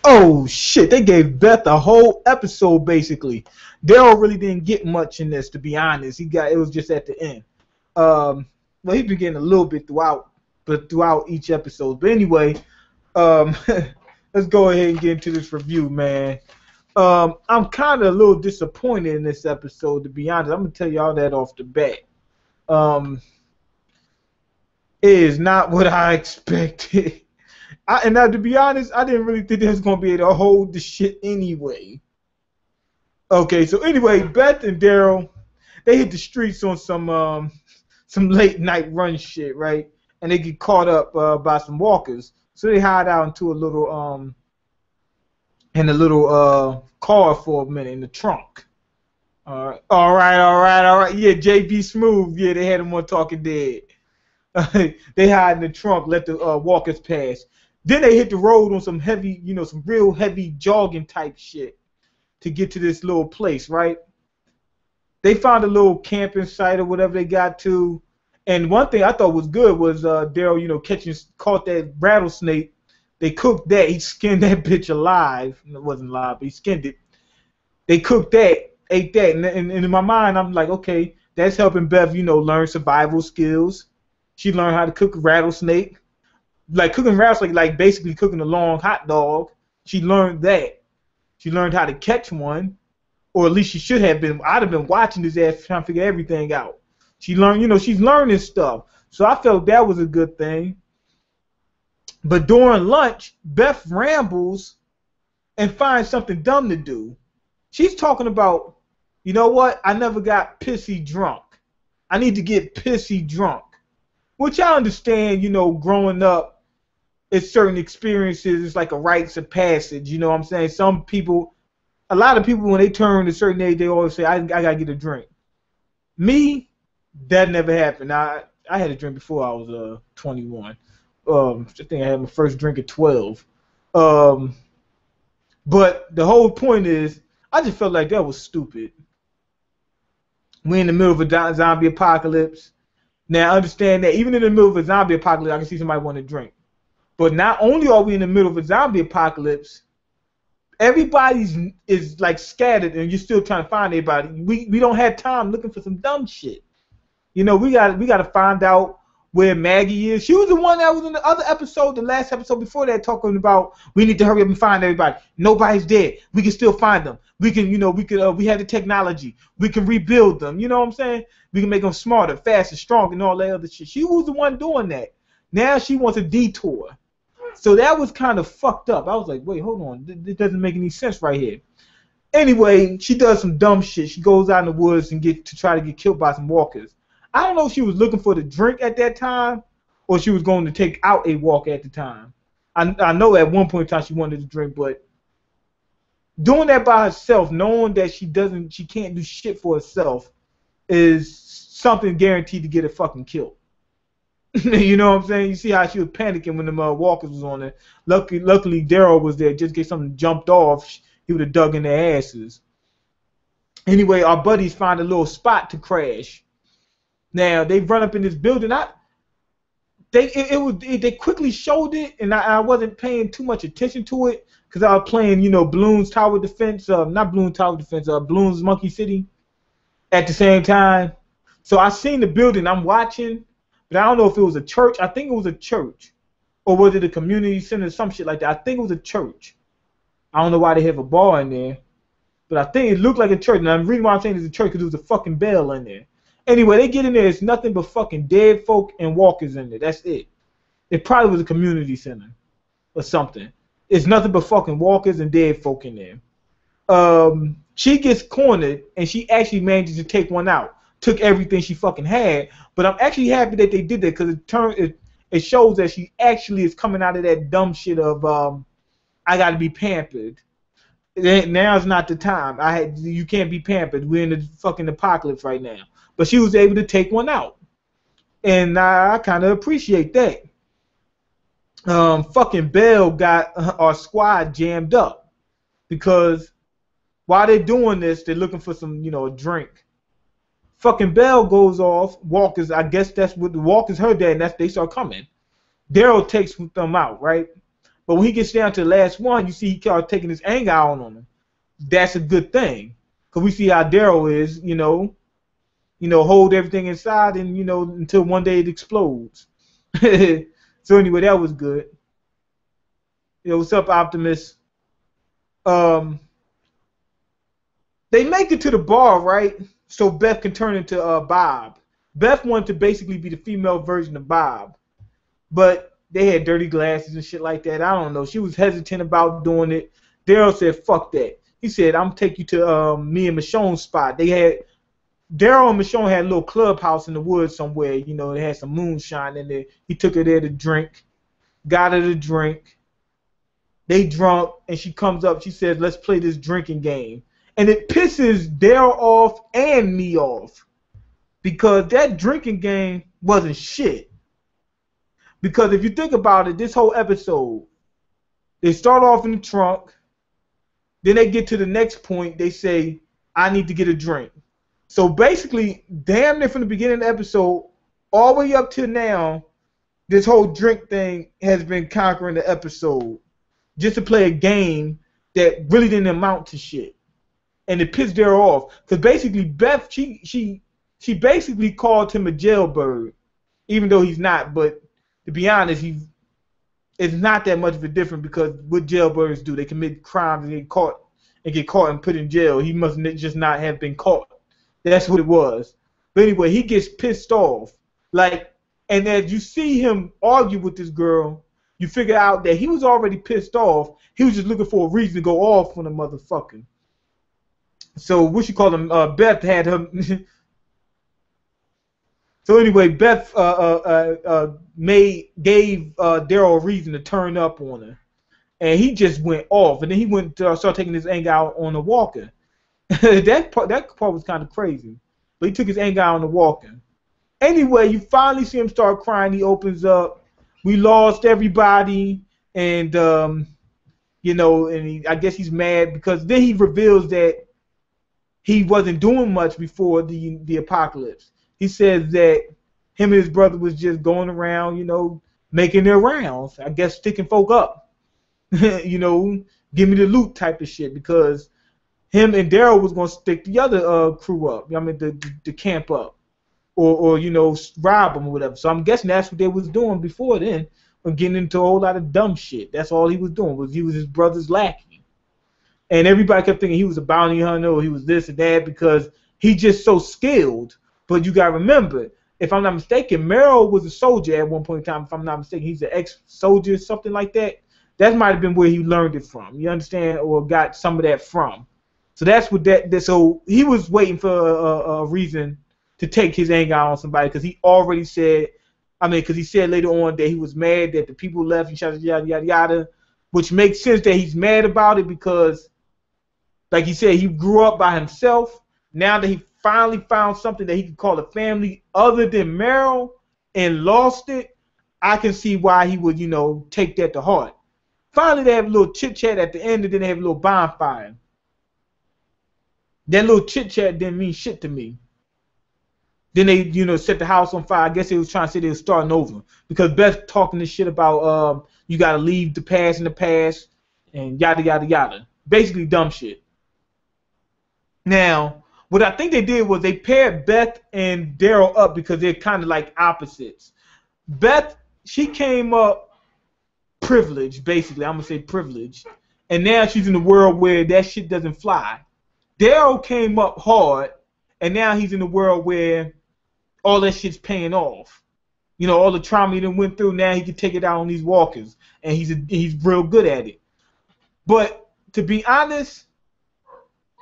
Oh shit, they gave Beth a whole episode basically. Daryl really didn't get much in this, to be honest. It was just at the end. Well, he's been getting a little bit throughout each episode. But anyway, let's go ahead and get into this review, man. I'm kind of a little disappointed in this episode, to be honest. I'm gonna tell y'all that off the bat. It is not what I expected. And now, to be honest, I didn't really think they was gonna be able to hold the shit anyway. Okay, so anyway, Beth and Daryl, they hit the streets on some late night run shit, right? And they get caught up by some walkers. So they hide out into a little car for a minute in the trunk. All right. Yeah, JB Smooth. Yeah, they had him on Talking Dead. They hide in the trunk, let the walkers pass. Then they hit the road on some heavy, some real heavy jogging type shit to get to this little place, right? They found a little camping site or whatever they got to. And one thing I thought was good was Daryl, caught that rattlesnake. They cooked that. He skinned that bitch alive. It wasn't alive, but he skinned it. They cooked that, ate that. And in my mind, I'm like, okay, that's helping Beth, learn survival skills. She learned how to cook a rattlesnake. Like cooking rattlesnake, like basically cooking a long hot dog. She learned that. She learned how to catch one. Or at least she should have been. I'd have been watching his ass trying to figure everything out. She learned, she's learning stuff. So I felt that was a good thing. But during lunch, Beth rambles and finds something dumb to do. She's talking about, you know what? I never got pissy drunk. I need to get pissy drunk. Which I understand, growing up, it's certain experiences. It's like a rites of passage. You know what I'm saying? A lot of people, when they turn a certain age, they always say, I got to get a drink. Me, that never happened. I had a drink before I was 21. I think I had my first drink at 12. But the whole point is, I just felt like that was stupid. We're in the middle of a zombie apocalypse. Now, I understand that even in the middle of a zombie apocalypse, I can see somebody want to drink. But not only are we in the middle of a zombie apocalypse, everybody is like scattered, and you're still trying to find everybody. We don't have time looking for some dumb shit. We got to find out where Maggie is. She was the one that was in the other episode, the last episode before that, talking about we need to hurry up and find everybody. Nobody's dead. We can still find them. We can, we have the technology. We can rebuild them. You know what I'm saying? We can make them smarter, faster, stronger, and all that other shit. She was the one doing that. Now she wants a detour. So that was kind of fucked up. I was like, wait, hold on. This doesn't make any sense right here. Anyway, she does some dumb shit. She goes out in the woods and try to get killed by some walkers. I don't know if she was looking for the drink at that time or she was going to take out a walker at the time. I know at one point in time she wanted to drink, but doing that by herself, knowing that she can't do shit for herself, is something guaranteed to get her fucking killed. You know what I'm saying? You see how she was panicking when the walkers was on there. Luckily, Daryl was there just in case something jumped off. He would have dug in their asses. Anyway, our buddies find a little spot to crash. Now they run up in this building. They quickly showed it, and I wasn't paying too much attention to it because I was playing, Bloons Tower Defense, not Bloons Tower Defense, Bloons Monkey City at the same time. So I seen the building. I'm watching, but I don't know if it was a church. I think it was a church, or was it a community center, some shit like that. I think it was a church. I don't know why they have a bar in there, but I think it looked like a church. And the reason why I'm saying it's a church because there was a fucking bell in there. Anyway, they get in there. It's nothing but fucking dead folk and walkers in there. That's it. It probably was a community center or something. It's nothing but fucking walkers and dead folk in there. She gets cornered, and she actually manages to take one out. Took everything she fucking had. But I'm actually happy that they did that because it shows that she actually is coming out of that dumb shit of I got to be pampered. Now's not the time. You can't be pampered. We're in the fucking apocalypse right now. But she was able to take one out. And I kind of appreciate that. Fucking Bell got our squad jammed up. Because while they're doing this, they're looking for some, a drink. Fucking Bell goes off. Walkers, I guess that's what the walkers heard that, and they start coming. Daryl takes them out, right? But when he gets down to the last one, you see he starts taking his anger out on him. That's a good thing, because we see how Daryl is, hold everything inside and, until one day it explodes. So anyway, that was good. What's up, Optimus? They make it to the bar, right? So Beth can turn into Bob. Beth wanted to basically be the female version of Bob, but they had dirty glasses and shit like that. I don't know. She was hesitant about doing it. Daryl said, "Fuck that." He said, "I'm gonna take you to me and Michonne's spot." Daryl and Michonne had a little clubhouse in the woods somewhere. They had some moonshine in there. He took her there to drink, got her to drink. They drunk, and she comes up. She says, "Let's play this drinking game." And it pisses Daryl off and me off, because that drinking game wasn't shit. Because if you think about it, this whole episode, they start off in the trunk, then they get to the next point, they say, "I need to get a drink." So basically, damn near from the beginning of the episode, all the way up to now, this whole drink thing has been conquering the episode, just to play a game that really didn't amount to shit. And it pissed Daryl off, because basically Beth, she basically called him a jailbird, even though he's not. But to be honest, it's not that much of a difference, because what jailbirds do, they commit crimes and get caught and put in jail. He must just not have been caught. That's what it was. But anyway, he gets pissed off, and as you see him argue with this girl, you figure out that he was already pissed off. He was just looking for a reason to go off on the motherfucker. So what you call him? Beth had him. So anyway, Beth gave Daryl a reason to turn up on her, and he just went off. And then he went started taking his anger out on the walker. that part was kind of crazy, but he took his anger out on the walker. Anyway, you finally see him start crying. He opens up. We lost everybody, and and I guess he's mad because then he reveals that he wasn't doing much before the apocalypse. He says that him and his brother was just going around, making their rounds. I guess sticking folk up, give me the loot type of shit, because him and Daryl was gonna stick the other crew up. I mean the camp up, or rob them or whatever. So I'm guessing that's what they was doing before then, and getting into a whole lot of dumb shit. That's all he was doing. He was his brother's lackey. And everybody kept thinking he was a bounty hunter or he was this and that, because he's just so skilled. But you got to remember, if I'm not mistaken, Meryl was a soldier at one point in time. If I'm not mistaken, he's an ex-soldier, something like that. That might have been where he learned it from. You understand? Or got some of that from. So that's what so he was waiting for a reason to take his anger out on somebody, because he already said, because he said later on that he was mad that the people left and yada, yada, yada, which makes sense that he's mad about it, because like he said, he grew up by himself. Now that he finally found something that he could call a family other than Meryl and lost it, I can see why he would, take that to heart. Finally, they have a little chit-chat at the end, and then they have a little bonfire. That little chit-chat didn't mean shit to me. Then they, set the house on fire. I guess they was trying to say they were starting over, because Beth talking this shit about you got to leave the past in the past and yada, yada, yada. Basically dumb shit. Now, what I think they did was they paired Beth and Daryl up, because they're kind of like opposites. Beth, she came up privileged, basically. I'm going to say privileged. And now she's in a world where that shit doesn't fly. Daryl came up hard, and now he's in a world where all that shit's paying off. All the trauma he done went through, now he can take it out on these walkers. And he's real good at it. But to be honest,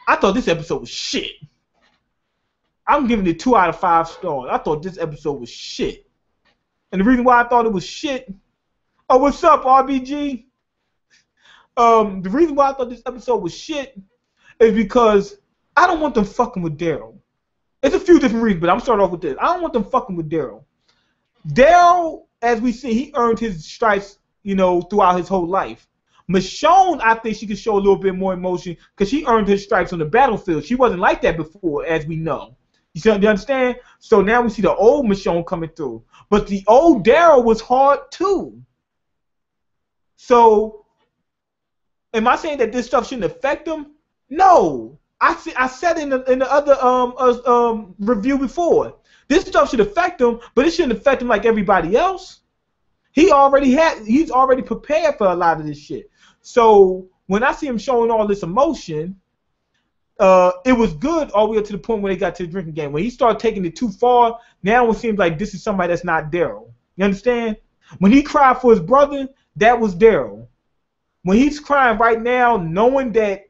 I thought this episode was shit. I'm giving it 2 out of 5 stars. I thought this episode was shit. And the reason why I thought it was shit... Oh, what's up, RBG? The reason why I thought this episode was shit is because I don't want them fucking with Daryl. It's a few different reasons, but I'm starting off with this. I don't want them fucking with Daryl. Daryl, as we see, he earned his stripes, throughout his whole life. Michonne, I think she could show a little bit more emotion, because she earned her stripes on the battlefield. She wasn't like that before, as we know. You understand? So now we see the old Michonne coming through. But the old Daryl was hard too. So, am I saying that this stuff shouldn't affect him? No. I said in the other review before, this stuff should affect him, but it shouldn't affect him like everybody else. He's already prepared for a lot of this shit. So when I see him showing all this emotion, it was good all the way up to the point where they got to the drinking game. When he started taking it too far, now it seems like this is somebody that's not Daryl. You understand? When he cried for his brother, that was Daryl. When he's crying right now, knowing that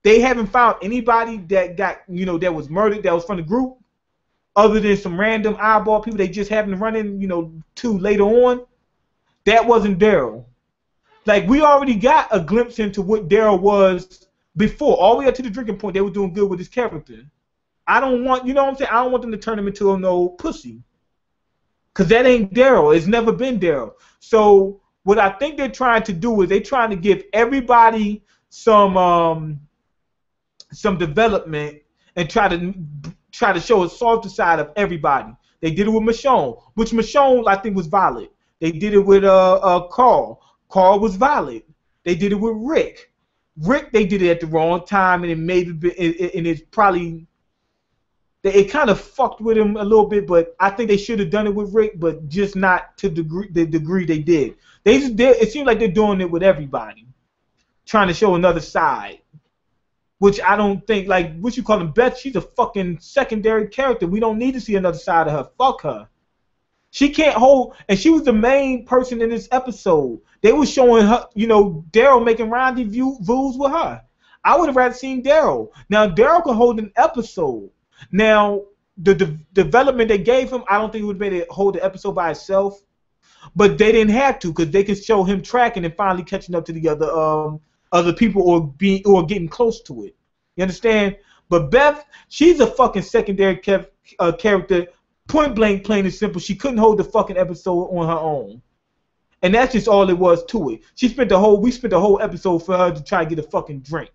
they haven't found anybody that got, that was murdered, that was from the group, other than some random eyeball people they just happened to run in, to later on, that wasn't Daryl. Like, we already got a glimpse into what Daryl was before. All the way up to the drinking point, they were doing good with his character. I don't want, you know what I'm saying? I don't want them to turn him into an old pussy. Because that ain't Daryl. It's never been Daryl. So what I think they're trying to do is they're trying to give everybody some development and try to show a softer side of everybody. They did it with Michonne, which Michonne I think was violent. They did it with Carl. Carl was violent. They did it with Rick. Rick, they did it at the wrong time, and it made it, and it's probably it kind of fucked with him a little bit. But I think they should have done it with Rick, but just not to the degree they did. It seems like they're doing it with everybody, trying to show another side. Which I don't think, like, what you call him, Beth, she's a fucking secondary character. We don't need to see another side of her. Fuck her. She can't hold, and she was the main person in this episode. They were showing her, Daryl making rendezvous with her. I would have rather seen Daryl. Now, Daryl can hold an episode. Now, the development they gave him, I don't think it would have been able to hold the episode by itself. But they didn't have to, because they could show him tracking and finally catching up to the other people or getting close to it. You understand? But Beth, she's a fucking secondary character. Point blank, plain and simple. She couldn't hold the fucking episode on her own. And that's just all it was to it. We spent the whole episode for her to try to get a fucking drink.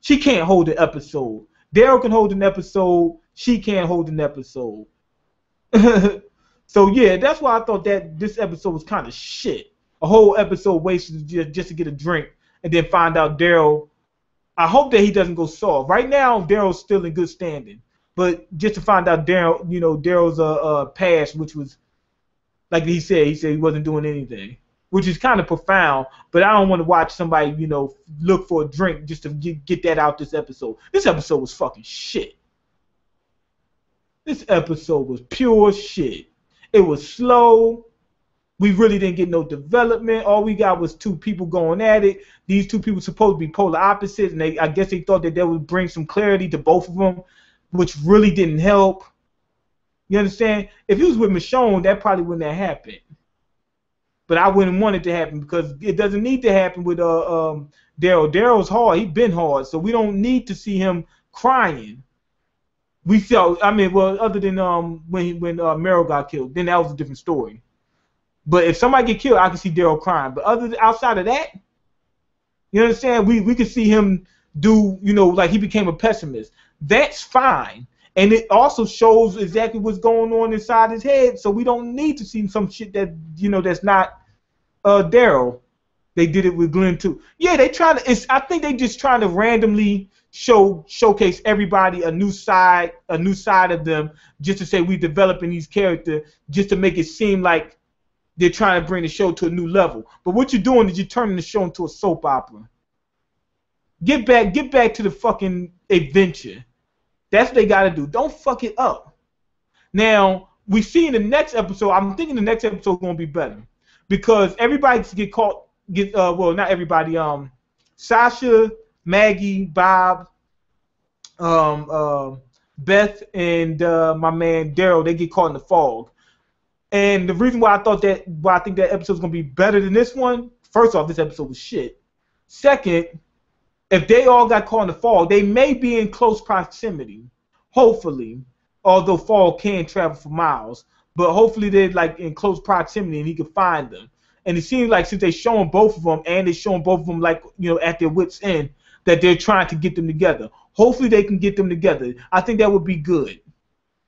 She can't hold an episode. Daryl can hold an episode. She can't hold an episode. So yeah, that's why I thought that this episode was kind of shit. A whole episode wasted just to get a drink and then find out Daryl. I hope that he doesn't go soft. Right now, Daryl's still in good standing. But just to find out Daryl's past, which was, like he said he wasn't doing anything, which is kind of profound. But I don't want to watch somebody, look for a drink just to get that out this episode. This episode was fucking shit. This episode was pure shit. It was slow. We really didn't get no development. All we got was two people going at it. These two people supposed to be polar opposites, and I guess they thought that would bring some clarity to both of them, which really didn't help. You understand? If he was with Michonne, that probably wouldn't have happened. But I wouldn't want it to happen because it doesn't need to happen with Daryl. Daryl's hard. He's been hard, so we don't need to see him crying. We felt, other than when Meryl got killed, then that was a different story. But if somebody get killed, I can see Daryl crying. But outside of that, you understand? We could see him do, like he became a pessimist. That's fine. And it also shows exactly what's going on inside his head. So we don't need to see some shit that, that's not Daryl. They did it with Glenn too. Yeah, I think they just trying to randomly showcase everybody a new side of them, just to say we're developing these characters, just to make it seem like they're trying to bring the show to a new level. But what you're doing is you're turning the show into a soap opera. Get back to the fucking adventure. That's what they gotta do. Don't fuck it up. Now, we see in the next episode, I'm thinking the next episode is gonna be better. Because everybody get caught, not everybody, Sasha, Maggie, Bob, Beth, and my man Daryl, they get caught in the fog. And the reason why I think that episode's gonna be better than this one, first off, this episode was shit. Second, if they all got caught in the fog, they may be in close proximity. Hopefully, although fog can travel for miles, but hopefully they're like in close proximity and he can find them. And it seems like since they're showing both of them and they're showing both of them like at their wits' end, that they're trying to get them together. Hopefully they can get them together. I think that would be good.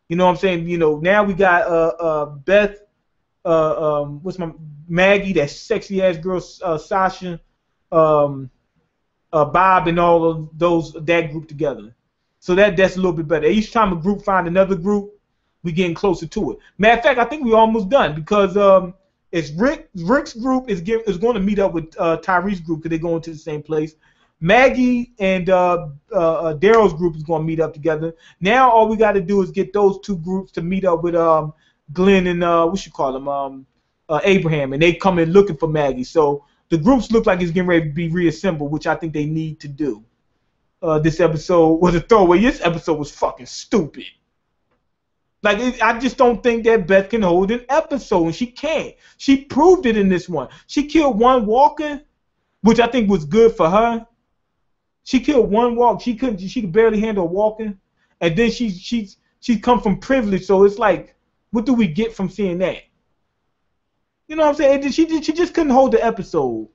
You know what I'm saying? Now we got Beth what's my Maggie, that sexy ass girl, Sasha, um, Bob, and all of that group together. So that's a little bit better. Each time a group find another group, we getting closer to it. Matter of fact, I think we almost done because it's Rick's group is going to meet up with Tyrese's group because they're going to the same place. Maggie and Daryl's group is going to meet up together. Now all we got to do is get those two groups to meet up with Glenn and what you call them, Abraham, and they come in looking for Maggie. So the groups look like it's getting ready to be reassembled, which I think they need to do. This episode was a throwaway. This episode was fucking stupid. Like, I just don't think that Beth can hold an episode, and she can't. She proved it in this one. She killed one walker, which I think was good for her. She killed one walk. She could barely handle walking, and then she come from privilege. So it's like, what do we get from seeing that? You know what I'm saying? She just couldn't hold the episode.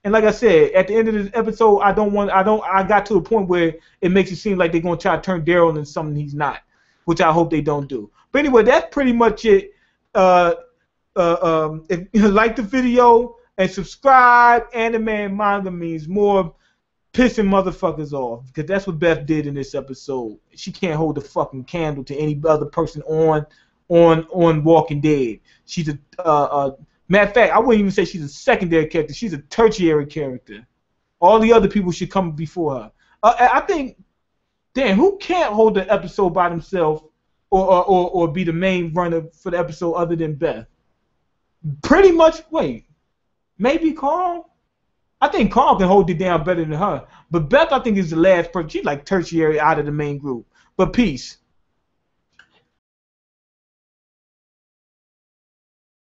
And like I said, at the end of this episode, I got to a point where it makes it seem like they're gonna try to turn Daryl into something he's not, which I hope they don't do. But anyway, that's pretty much it. If you like the video and subscribe, Anime and Manga means more pissing motherfuckers off, because that's what Beth did in this episode. She can't hold the fucking candle to any other person on Walking Dead. She's a matter of fact, I wouldn't even say she's a secondary character. She's a tertiary character. All the other people should come before her. I think, damn, who can't hold the episode by themselves or be the main runner for the episode other than Beth? Pretty much, wait, maybe Carl? I think Carl can hold it down better than her. But Beth, I think, is the last person. She's like tertiary out of the main group. But peace.